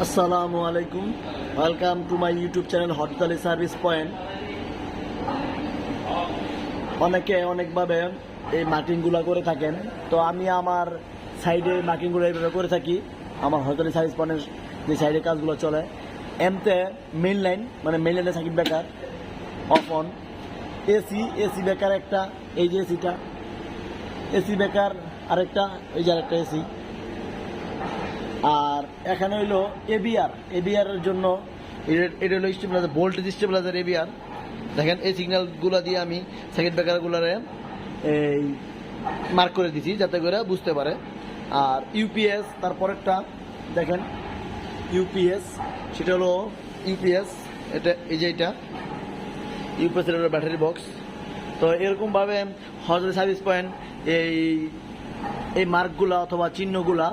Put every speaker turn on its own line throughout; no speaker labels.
আসসালামু আলাইকুম, welcome to my YouTube channel হরতালি সার্ভিস পয়েন্ট। অনেকে অনেকভাবে এই মার্কিংগুলো করে থাকেন, তো আমি আমার সাইডে মার্কিংগুলো এইভাবে করে থাকি। আমার হরতালি সার্ভিস পয়েন্টের যে সাইডে কাজগুলো চলে, এমতে মেইন লাইন মানে মেইন লাইনে circuit breaker of on, AC breaker একটা, এই যে এসিটা, এসি ব্রেকার আরেকটা, এই যে আরেকটা এসি। আর এখানে হইলো এবিআর এর জন্য এটা হলো স্টেবিলাইজার, ভোল্টেজ স্টেবিলাইজার এবিআর। দেখেন এই সিগন্যালগুলো দিয়ে আমি সার্কিট ব্রেকারগুলোরে এই মার্ক করে দিছি যাতে করে বুঝতে পারে। আর ইউপিএস তারপরেরটা দেখেন, ইউপিএস সেটা হলো ইউপিএস, এটা এই যে এটা ইউপিএস এর ব্যাটারি বক্স। তো এরকমভাবে হরতালি সার্ভিস পয়েন্ট এই মার্কগুলা অথবা চিহ্নগুলা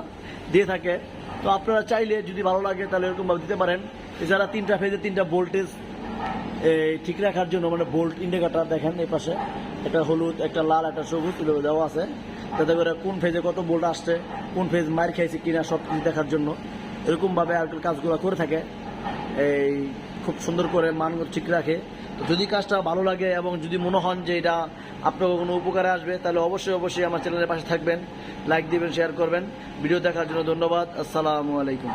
দিয়ে থাকে। তো আপনারা চাইলে যদি ভালো লাগে তাহলে এরকমভাবে দিতে পারেন। এছাড়া 3টা ফেজে 3টা ভোল্টেজ ঠিক রাখার জন্য মানে ভোল্ট ইন্ডিকেটর দেখেন এই পাশে, একটা হলুদ, একটা লাল, একটা সবুজ দেওয়া আছে, যাতে করে কোন ফেজে কত ভোল্ট আসছে, কোন ফেজ মার খাইছে কিনা সব কিছু দেখার জন্য। এরকমভাবে আর কাজগুলো করে থাকে, এই খুব সুন্দর করে মান ঠিক রাখে। তো যদি কাজটা ভালো লাগে এবং যদি মনে হন যে এটা আপনার কোনো উপকারে আসবে, তাহলে অবশ্যই আমার চ্যানেলের পাশে থাকবেন, লাইক দিবেন, শেয়ার করবেন। ভিডিও দেখার জন্য ধন্যবাদ। আসসালামু আলাইকুম।